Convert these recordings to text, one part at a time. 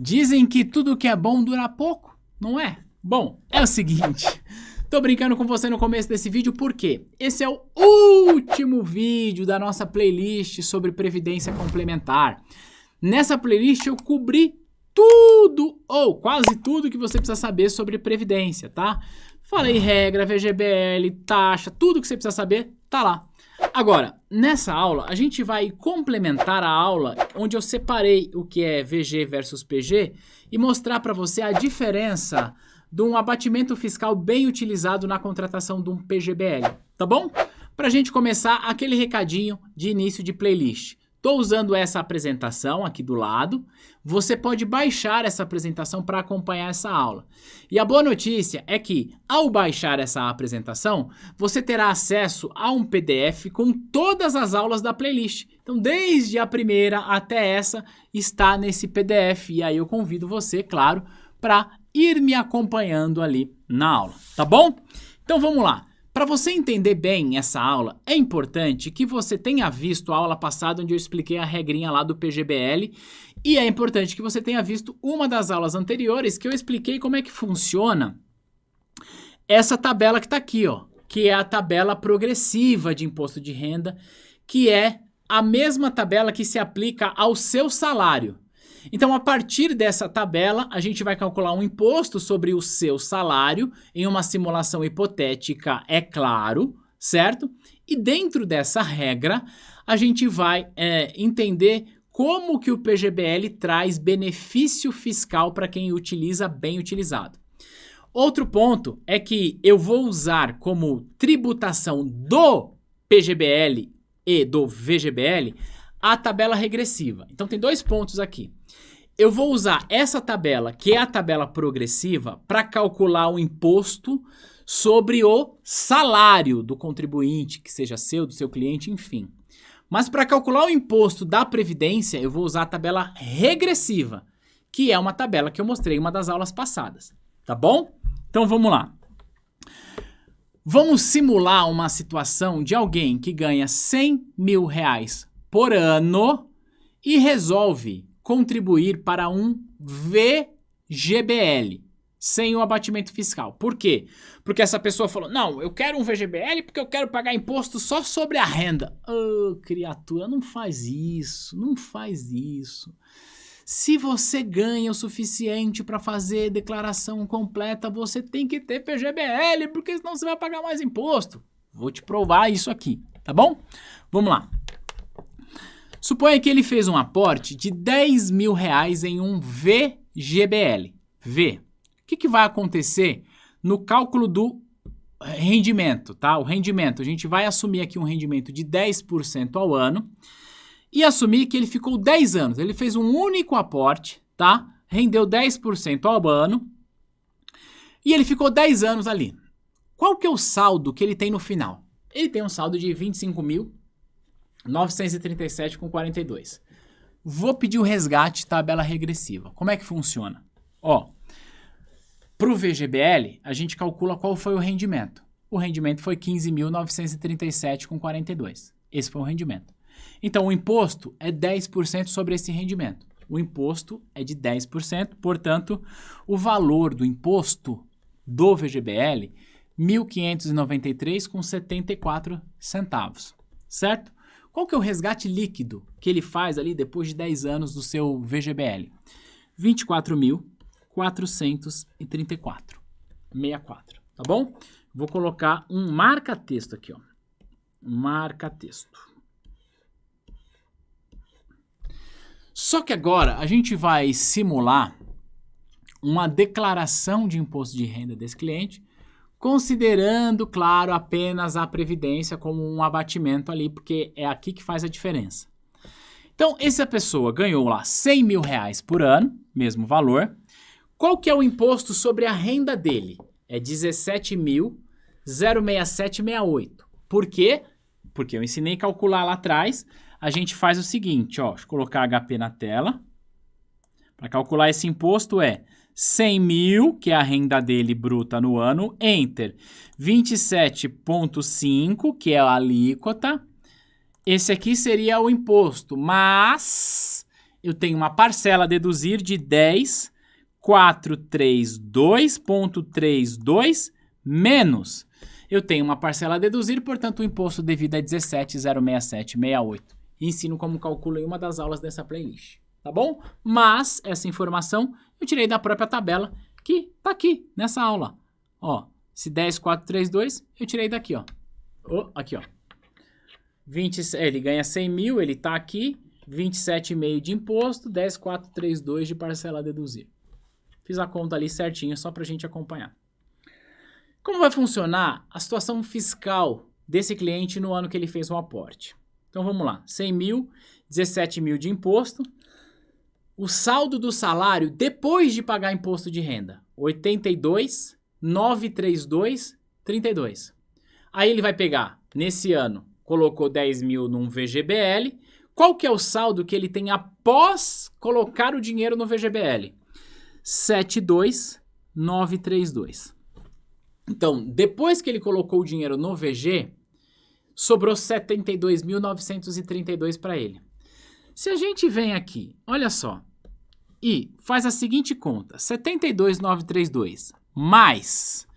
Dizem que tudo que é bom dura pouco, não é? Bom, é o seguinte, tô brincando com você no começo desse vídeo porque esse é o último vídeo da nossa playlist sobre previdência complementar. Nessa playlist eu cobri tudo, ou quase tudo que você precisa saber sobre previdência, tá? Falei regra, VGBL, taxa, tudo que você precisa saber tá lá. Agora, nessa aula, a gente vai complementar a aula onde eu separei o que é VG versus PG e mostrar para você a diferença de um abatimento fiscal bem utilizado na contratação de um PGBL, tá bom? Pra gente começar, aquele recadinho de início de playlist. Estou usando essa apresentação aqui do lado, você pode baixar essa apresentação para acompanhar essa aula. E a boa notícia é que, ao baixar essa apresentação, você terá acesso a um PDF com todas as aulas da playlist. Então, desde a primeira até essa, está nesse PDF. E aí eu convido você, claro, para ir me acompanhando ali na aula, tá bom? Então vamos lá. Para você entender bem essa aula, é importante que você tenha visto a aula passada onde eu expliquei a regrinha lá do PGBL e é importante que você tenha visto uma das aulas anteriores que eu expliquei como é que funciona essa tabela que está aqui, ó, que é a tabela progressiva de imposto de renda, que é a mesma tabela que se aplica ao seu salário. Então, a partir dessa tabela, a gente vai calcular um imposto sobre o seu salário em uma simulação hipotética, é claro, certo? E dentro dessa regra, a gente vai entender como que o PGBL traz benefício fiscal para quem utiliza bem utilizado. Outro ponto é que eu vou usar como tributação do PGBL e do VGBL a tabela regressiva. Então, tem dois pontos aqui. Eu vou usar essa tabela, que é a tabela progressiva, para calcular o imposto sobre o salário do contribuinte, que seja seu, do seu cliente, enfim. Mas para calcular o imposto da Previdência, eu vou usar a tabela regressiva, que é uma tabela que eu mostrei em uma das aulas passadas, tá bom? Então vamos lá. Vamos simular uma situação de alguém que ganha R$100 mil por ano e resolve contribuir para um VGBL, sem o abatimento fiscal. Por quê? Porque essa pessoa falou, não, eu quero um VGBL porque eu quero pagar imposto só sobre a renda. Oh, criatura, não faz isso, não faz isso. Se você ganha o suficiente para fazer declaração completa, você tem que ter PGBL, porque senão você vai pagar mais imposto. Vou te provar isso aqui, tá bom? Vamos lá. Suponha que ele fez um aporte de R$10 mil em um VGBL. V. O que vai acontecer no cálculo do rendimento, tá? O rendimento, a gente vai assumir aqui um rendimento de 10% ao ano e assumir que ele ficou 10 anos. Ele fez um único aporte, tá? Rendeu 10% ao ano e ele ficou 10 anos ali. Qual que é o saldo que ele tem no final? Ele tem um saldo de R$25.937,42. Vou pedir o resgate tabela regressiva. Como é que funciona? Ó, para o VGBL, a gente calcula qual foi o rendimento. O rendimento foi R$15.937,42. Esse foi o rendimento. Então, o imposto é 10% sobre esse rendimento. O imposto é de 10%, portanto, o valor do imposto do VGBL, R$1.593,74, certo? Qual que é o resgate líquido que ele faz ali depois de 10 anos do seu VGBL? R$24.434,64, tá bom? Vou colocar um marca-texto aqui, ó. Marca-texto. Só que agora a gente vai simular uma declaração de imposto de renda desse cliente, considerando, claro, apenas a previdência como um abatimento ali, porque é aqui que faz a diferença. Então, essa pessoa ganhou lá R$100 mil por ano, mesmo valor. Qual que é o imposto sobre a renda dele? É R$17.067,68. Por quê? Porque eu ensinei a calcular lá atrás. A gente faz o seguinte, ó, deixa eu colocar HP na tela. Para calcular esse imposto é 100 mil, que é a renda dele bruta no ano, enter 27,5, que é a alíquota. Esse aqui seria o imposto, mas eu tenho uma parcela a deduzir de 10.432.32 menos. Eu tenho uma parcela a deduzir, portanto o imposto devido é 17.067,68. Ensino como calculo em uma das aulas dessa playlist, tá bom? Mas essa informação eu tirei da própria tabela que tá aqui nessa aula. Ó, esse 10.432 eu tirei daqui, ó. Aqui, ó. Ele ganha 100 mil, ele tá aqui, 27,5 de imposto, 10.432 de parcela a deduzir. Fiz a conta ali certinho, só pra gente acompanhar. Como vai funcionar a situação fiscal desse cliente no ano que ele fez um aporte? Então vamos lá, 100 mil, 17 mil de imposto. O saldo do salário depois de pagar imposto de renda, 82.932,32. Aí ele vai pegar, nesse ano, colocou 10 mil num VGBL. Qual que é o saldo que ele tem após colocar o dinheiro no VGBL? 72.932. Então, depois que ele colocou o dinheiro no VG, sobrou 72.932 para ele. Se a gente vem aqui, olha só, e faz a seguinte conta, 72.932 mais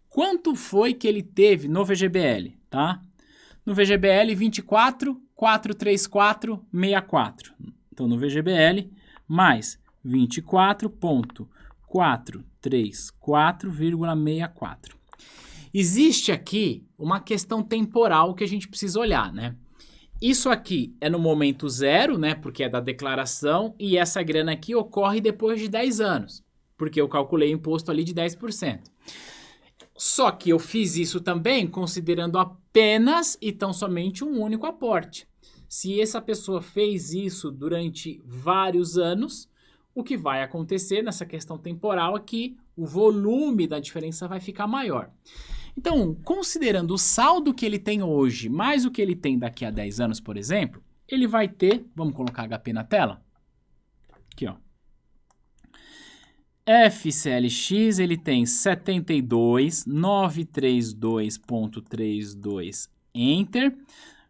quanto foi que ele teve no VGBL, tá? No VGBL, 24.434,64. Então, no VGBL, mais 24.434,64. Existe aqui uma questão temporal que a gente precisa olhar, né? Isso aqui é no momento zero, né? Porque é da declaração, e essa grana aqui ocorre depois de 10 anos, porque eu calculei o imposto ali de 10%. Só que eu fiz isso também considerando apenas e tão somente um único aporte. Se essa pessoa fez isso durante vários anos, o que vai acontecer nessa questão temporal é que o volume da diferença vai ficar maior. Então, considerando o saldo que ele tem hoje, mais o que ele tem daqui a 10 anos, por exemplo, ele vai ter, vamos colocar HP na tela? Aqui, ó. FCLX, ele tem 72.932.32, Enter,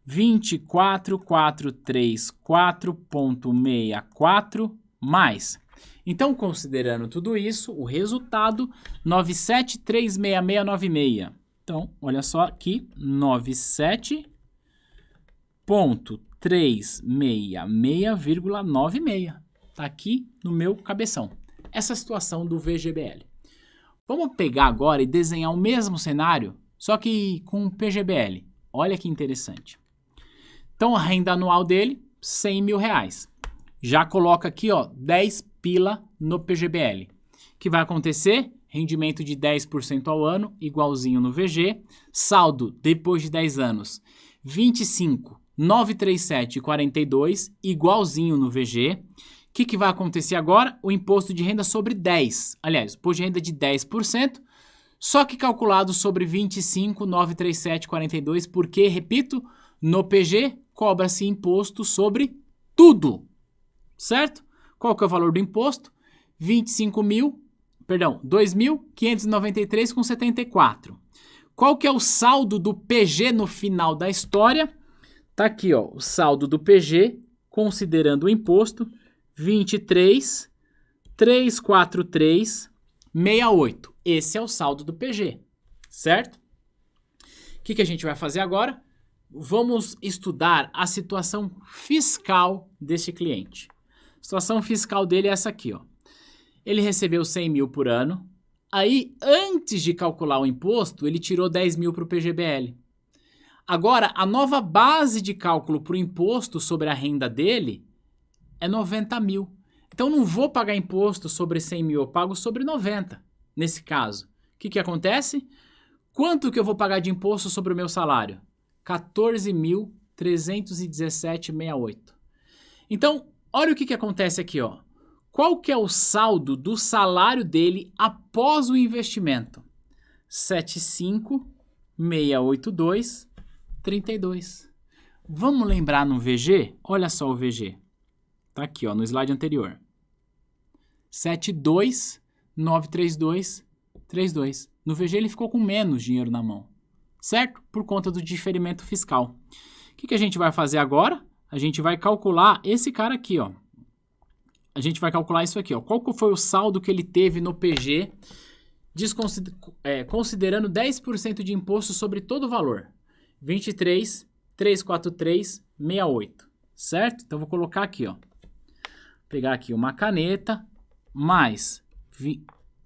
24.434.64, mais. Então, considerando tudo isso, o resultado, 97.36696. Então, olha só aqui, 97.366,96. Tá aqui no meu cabeção. Essa situação do VGBL. Vamos pegar agora e desenhar o mesmo cenário, só que com PGBL. Olha que interessante. Então, a renda anual dele, 100 mil reais. Já coloca aqui, ó, 10 pila no PGBL. O que vai acontecer? Rendimento de 10% ao ano, igualzinho no VG. Saldo, depois de 10 anos, 25.937,42, igualzinho no VG. O que vai acontecer agora? O imposto de renda sobre 10. Aliás, imposto de renda de 10%, só que calculado sobre 25.937,42, porque, repito, no PG cobra-se imposto sobre tudo, certo? Qual que é o valor do imposto? 2.593,74. Qual que é o saldo do PG no final da história? Tá aqui, ó, o saldo do PG, considerando o imposto, 23.343,68. Esse é o saldo do PG, certo? O que a gente vai fazer agora? Vamos estudar a situação fiscal desse cliente. A situação fiscal dele é essa aqui, ó. Ele recebeu 100 mil por ano. Aí, antes de calcular o imposto, ele tirou 10 mil para o PGBL. Agora, a nova base de cálculo para o imposto sobre a renda dele é 90 mil. Então, não vou pagar imposto sobre 100 mil, eu pago sobre 90, nesse caso. O que acontece? Quanto que eu vou pagar de imposto sobre o meu salário? 14.317,68. Então, olha o que acontece aqui, ó. Qual que é o saldo do salário dele após o investimento? 75.682,32. Vamos lembrar no VG? Olha só o VG. Tá aqui, ó, no slide anterior. 72.932,32. No VG ele ficou com menos dinheiro na mão, certo? Por conta do diferimento fiscal. O que a gente vai fazer agora? A gente vai calcular esse cara aqui, ó. a gente vai calcular isso aqui, ó. Qual que foi o saldo que ele teve no PG, considerando 10% de imposto sobre todo o valor? 23.343.68, certo? Então, vou colocar aqui, ó. Pegar aqui uma caneta, mais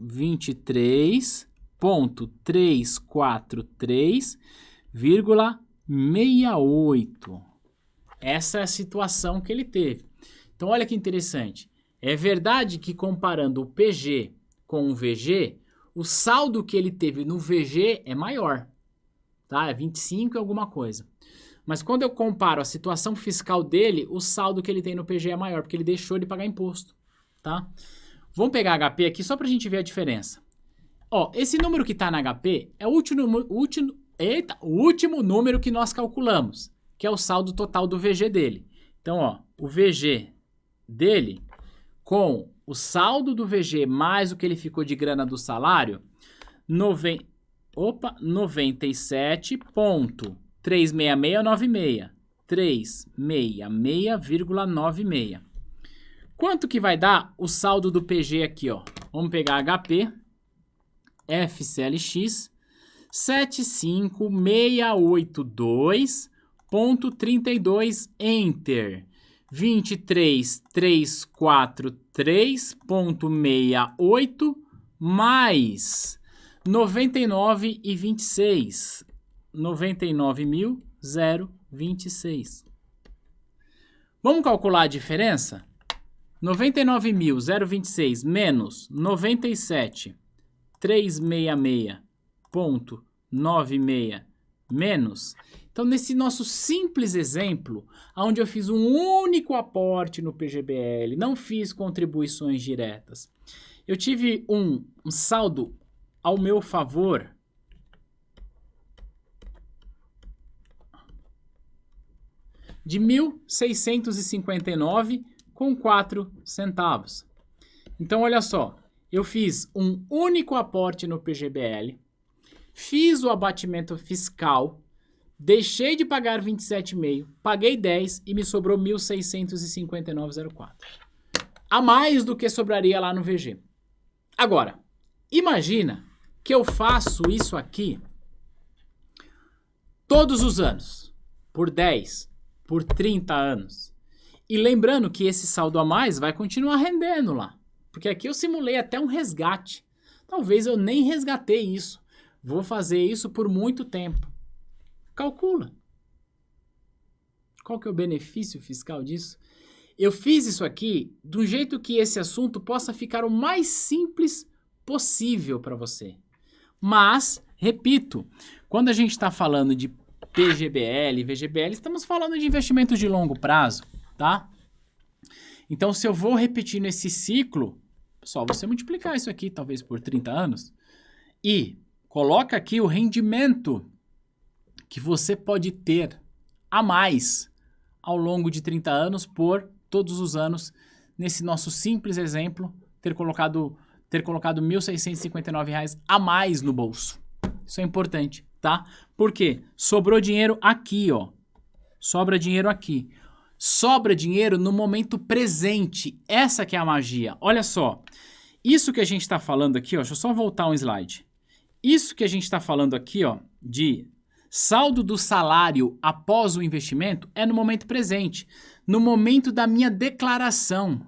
23.343,68. Essa é a situação que ele teve. Então, olha que interessante. É verdade que comparando o PG com o VG, o saldo que ele teve no VG é maior, tá? É 25 e alguma coisa. Mas quando eu comparo a situação fiscal dele, o saldo que ele tem no PG é maior, porque ele deixou de pagar imposto, tá? Vamos pegar HP aqui só pra gente ver a diferença. Ó, esse número que tá na HP é o último número que nós calculamos, que é o saldo total do VG dele. Então, ó, o VG dele com o saldo do VG mais o que ele ficou de grana do salário, 97,36696. 366,96. Quanto que vai dar o saldo do PG aqui, ó? Vamos pegar HP, FCLX, 75682.32, Enter. 23.343.68 mais 99,26. 99.026. Vamos calcular a diferença? 99.026 menos 97.366.96 menos... Então, nesse nosso simples exemplo, onde eu fiz um único aporte no PGBL, não fiz contribuições diretas, eu tive um saldo ao meu favor de R$ 1.659,04. Então, olha só, eu fiz um único aporte no PGBL, fiz o abatimento fiscal, deixei de pagar 27,5, paguei 10 e me sobrou 1.659,04. A mais do que sobraria lá no VG. Agora, imagina que eu faço isso aqui todos os anos, por 10, por 30 anos. E lembrando que esse saldo a mais vai continuar rendendo lá. Porque aqui eu simulei até um resgate. Talvez eu nem resgatei isso. Vou fazer isso por muito tempo. Calcula. Qual que é o benefício fiscal disso? Eu fiz isso aqui de um jeito que esse assunto possa ficar o mais simples possível para você. Mas, repito, quando a gente está falando de PGBL, VGBL, estamos falando de investimentos de longo prazo, tá? Então, se eu vou repetindo esse ciclo, só você multiplicar isso aqui, talvez por 30 anos, e coloca aqui o rendimento que você pode ter a mais ao longo de 30 anos por todos os anos, nesse nosso simples exemplo, ter colocado R$ 1.659 a mais no bolso. Isso é importante, tá? Por quê? Sobrou dinheiro aqui, ó. Sobra dinheiro aqui. Sobra dinheiro no momento presente. Essa que é a magia. Olha só. Isso que a gente está falando aqui, ó. Deixa eu só voltar um slide. Isso que a gente está falando aqui, ó, de saldo do salário após o investimento é no momento presente, no momento da minha declaração.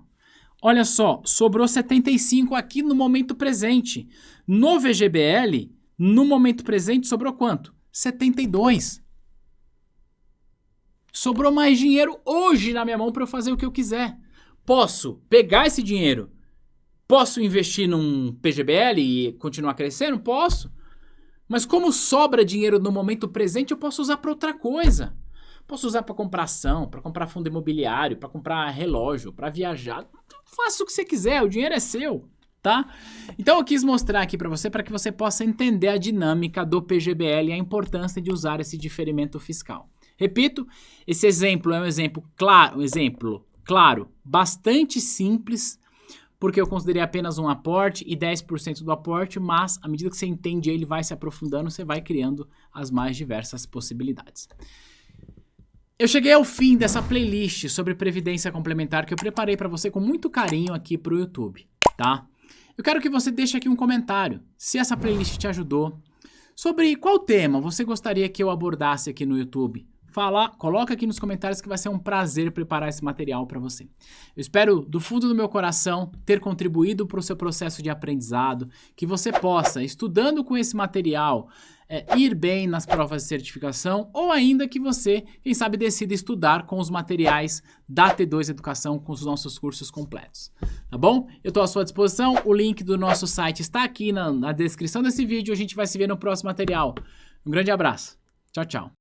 Olha só, sobrou 75 aqui no momento presente. No VGBL, no momento presente, sobrou quanto? 72. Sobrou mais dinheiro hoje na minha mão para eu fazer o que eu quiser. Posso pegar esse dinheiro, posso investir num PGBL e continuar crescendo? Posso. Mas como sobra dinheiro no momento presente, eu posso usar para outra coisa. Posso usar para comprar ação, para comprar fundo imobiliário, para comprar relógio, para viajar. Faça o que você quiser, o dinheiro é seu, tá? Então eu quis mostrar aqui para que você possa entender a dinâmica do PGBL e a importância de usar esse diferimento fiscal. Repito, esse exemplo é um exemplo claro, bastante simples, porque eu considerei apenas um aporte e 10% do aporte, mas à medida que você entende ele vai se aprofundando, você vai criando as mais diversas possibilidades. Eu cheguei ao fim dessa playlist sobre previdência complementar que eu preparei para você com muito carinho aqui pro YouTube, tá? Eu quero que você deixe aqui um comentário, se essa playlist te ajudou, sobre qual tema você gostaria que eu abordasse aqui no YouTube. Coloca aqui nos comentários que vai ser um prazer preparar esse material para você. Eu espero do fundo do meu coração ter contribuído para o seu processo de aprendizado, que você possa, estudando com esse material, ir bem nas provas de certificação, ou ainda que você, quem sabe, decida estudar com os materiais da T2 Educação, com os nossos cursos completos. Tá bom? Eu estou à sua disposição, o link do nosso site está aqui na descrição desse vídeo, a gente vai se ver no próximo material. Um grande abraço. Tchau, tchau.